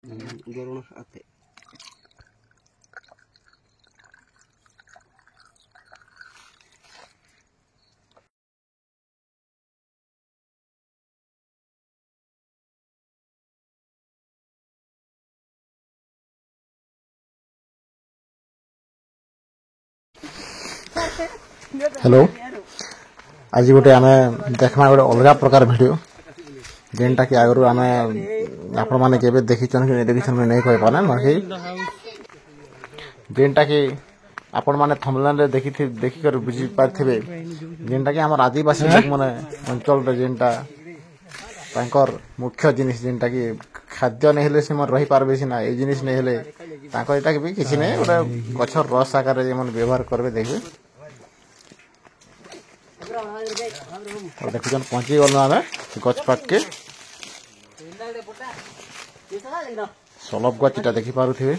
Gorono ate. Hello आज गोटे आम देखमा गोटे अलग प्रकार वीडियो जेनटा कि आगु आम आपण मैंने के देखी नहीं कह पाना बाकी जेनटा कि आपण मैंने थंबनेल देखिक बुझी पारे जेनटा कि आम आदिवासी लोक मैंने अंचल जेनटा मुख्य जिनिस जेनटा कि खाद्य नहीं हेले से रही पारबे सिना ए जिनिस नहीं हेले तांको एटा भी किसी नहीं गोटे गछर रस आकार व्यवहार करबे देखबे और देखुन पहुंची गल आम गच पाक के सलभ गच इटा देखी पारुथिबे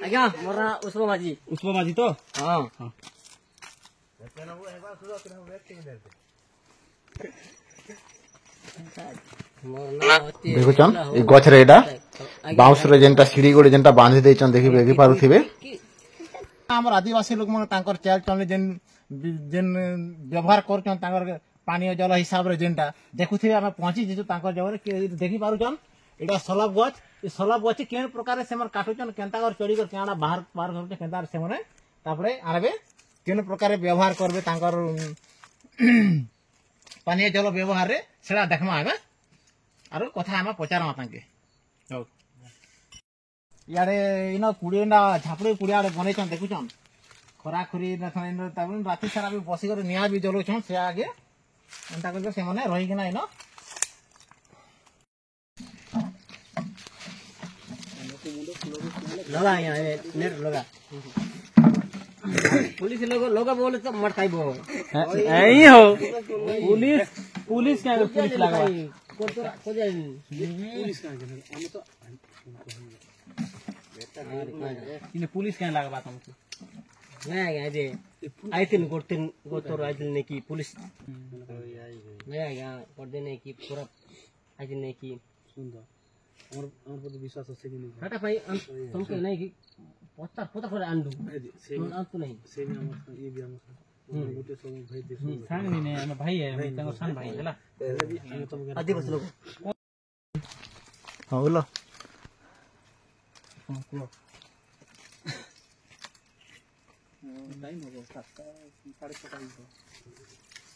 आज्ञा मोरा उस्मा माजी तो हां देखुन ए गछ रे एटा बाउंस रे जेंटा सीढ़ी गोटे जेंटा बांधी देचन देखि पारुथिबे हमर आदिवासी लोक मन तांकर चाल चलने जेन व्यवहार करछन तांकर पानी जल हिसाब रे जेंटा देखुथिबे हम पहुंची जेतु तांकर जगह रे देखि पारुछन एटा सलभ गछ ए सलभ गछ केन प्रकार से मन काटुछन केनता कर चढ़ी कर केना बाहर पार करके केनता से माने तापरे आनबे केन प्रकार व्यवहार करबे तांकर पानी जल व्यवहार रे सेडा देखमा आबे आरो कथा हम पचारमा तांके यारे इन कुड़ीना झापड़ी कुड़िया बनईन देखुन खरा खुरी राति सारा भी बसिक निआ भी जलाउन से आगे एंता करके से माने रहीकिना इन लगा नेट लगा पुलिस लोग बोले तो मत खाइबो यही हो पुलिस क्या पुलिस लगा पुलिस क्या लगा बात हमको नहीं आया जे आई थिन गोतोर आई थिन की पुलिस नहीं आया कर देने की पूरा आई थिन नहीं की सुंदर और पर विश्वास है कि नहीं हटा भाई तुमको नहीं की पत्थर कर आंदू तो नहीं से भी हम ये भी हम गोटे सब भाई दे सांग नहीं हम भाई है हम तंग सांग भाई हैला आदिवासी लोग हां बोलो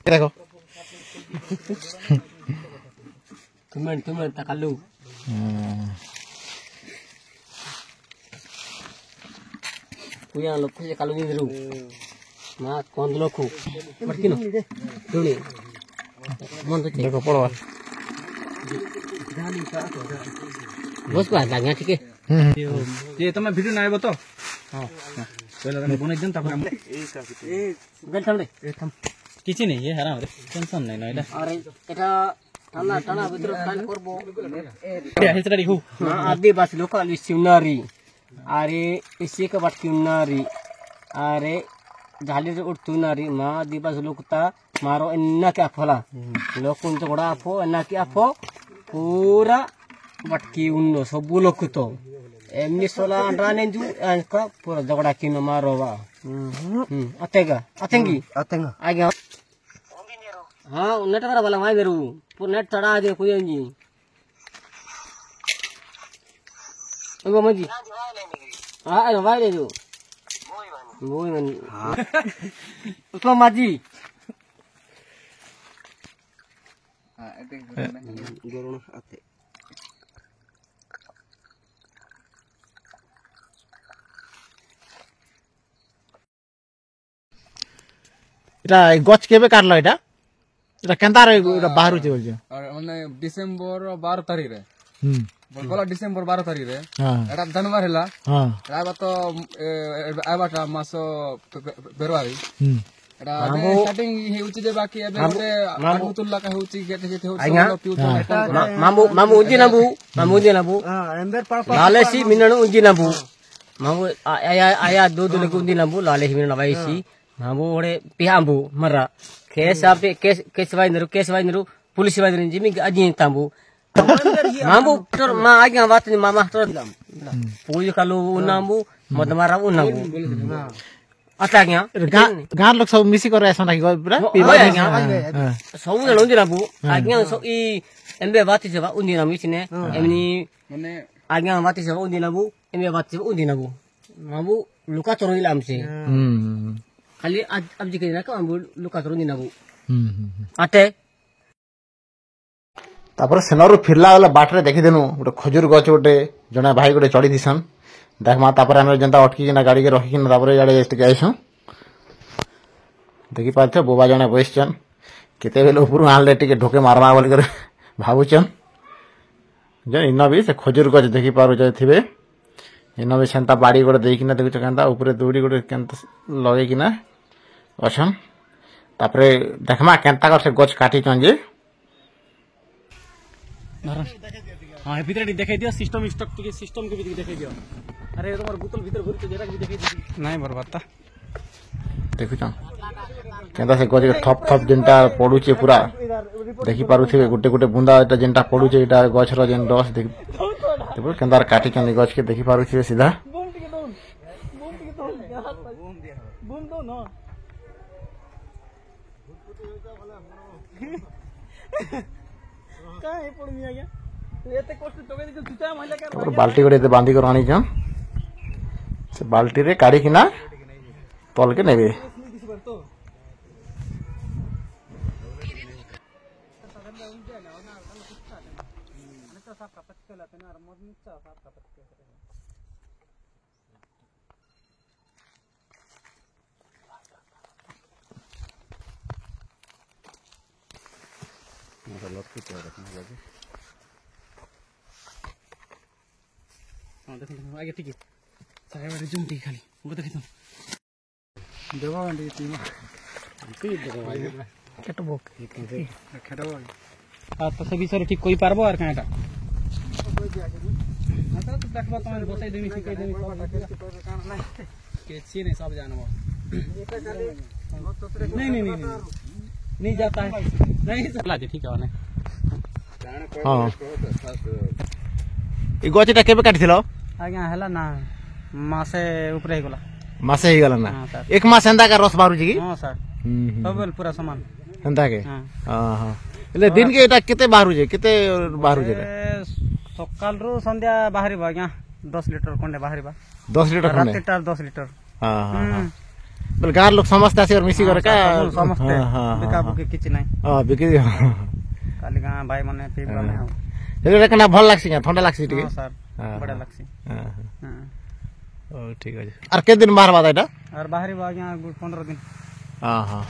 देखो तुम्हें तकल्लू कुया लोग से कालू निदरू ना कोंद लोग मटकिनो दुनी मन तो देखो पड़वा बस को आ गया ठीक है ये तुम वीडियो ना आइबो तो हां पहले तने बनै जन तापर हम गल थम किछि नहीं ये हराम रे टेंशन नहीं ना एटा अरे एटा टाना भीतर प्लान करबो क्या हिचड़ी हु आदिवासी लोक आली सिमनारी अरे इसी का बात किमनारी अरे झाली रे उठतुनारी मा आदिवासी लोक ता मारो इन्ना क्या फला लोक कुन तो गोड़ा आफो इन्ना क्या आफो पूरा बटकी उन्नो सब लोक तो एमनी सोला अंडराने जू का पूरा झगड़ा किनो मारोवा अतेंगी आगे हां नेट करा वाला माय बेरू पूरा नेट चढ़ा दे कुयंगी ओ मजी हां भाई ले जो मोई मन उसको मजी हां गरोनो आते इटा गच केबे काटलो इटा केनता रे बाहरु जे बोलजे और माने डिसेंबर 12 तारिख रे बोला डिसेंबर 12 तारिख रे एटा जनवरी हला हां आबा तो आबाटा मासो फेब्रुआरी एटा स्टार्टिंग हेउची जे बाकी एबे गोटे आगुतुल्ला का हेउची गेट जेते हेउची मामू उंजी नाबू एंबर पापा लालेसी मिननु उंजी नाबू मामू आया दो लेको उंजी नाबू लालेसी मिननु बाईसी मामू ओडे पिहांबू मरा केस वाइनरू पुलिस वाइनरू जिमी अजी तांबू मांबू तर मा आगे बात नि मामा तर पूज कालू उनांबू मदमारा उनांबू आता गया गाँ लोग सब मिसी कर ऐसा नहीं पूरा सब जन उंदी नाबू आगे सो ई एमबे बात से बा उंदी नाबू इसने एमनी माने आगे बात से उंदी नाबू एमबे बात से उंदी नाबू माबू लुका चोरी लाम से खाली अब जी के ना का लुका चोरी नाबू आते तापर सेनरू फिरला वाला बाटरे देखि देनु गोटे खजूर गछ गोटे जने भाई गोटे चढ़ी दिसन देखमा तापर हम जनता अटकी किना गाड़ी के रखी किना तापर याडे एस्टे आइसु देखि पाथे बोबा जने बइसचन केते बेले ऊपर आनले टिके ढोके मारमा बोल कर भाबुचन जे इना भी से खजूर गछ देखि पारु जाय थिबे इना भी सेंता बाड़ी गोटे देई किना देखि चकांता ऊपर दौड़ी गोटे केंता लगे किना अछन तापरे देखमा केंता कर से गछ काटी चन जे हाँ भीतर देखाई दियो सिस्टम स्टक टिके सिस्टम के भी देखाई दियो अरे तुम्हार बोतल भीतर भरी तो जरा भी देखाई दियो नहीं बर्बाद देखु चन केंता से गछ के थप थप जेंटा पडुचे पूरा देखि पारु थिबे गुटे गुटे बुंदा एटा जेंटा पडुचे एटा गछ रो जेन रस देखि तबो केंदा काटी चन गछ के देखि पारु थिबे सीधा बाल्टी गोटे बांधी कर आनी छन से बाल्टी रे काढ़ी किना तल के नेबे हाँ देखो आगे ठीक है सारे वाले जूम ठीक खाली वो देखो तुम देवा अंडी टीमा केटबो केटबो आ तो सभी सर ठीक कोई पारबो और काटा आता तो देखबा तुम बसाई देमी ठीक देमी सब केची नहीं सब जानबो नहीं जाता है नहीं चला दे ठीक है ने हां ई गछटा केबे काटिथिलो आज्ञा हला ना मासे ऊपर ही गला मासे ही गला ना हाँ, सर। एक मास एंदा का रस बारू जी की हां सर सब पूरा सामान एंदा के हां हां हां એટલે दिन के एटा केते बारू जे केते बारू जे सकाल रु संध्या बाहरी बा आज्ञा 10 लीटर कोंडे बाहरी बा 10 लीटर खंडे रात 10 लीटर हां हां बोल गार लोग समझता से और मिसी कर का समझते हां बिका बुके किछि नहीं हां बिकी काली गां भाई माने पीबा नहीं हो एटा कना भल लागसी ठंडा लागसी टिके हां सर बड़ा लगसी हां हां ओ ठीक है और के दिन बाहर बात एटा और बाहरी बा आज्ञा 15 दिन हां हां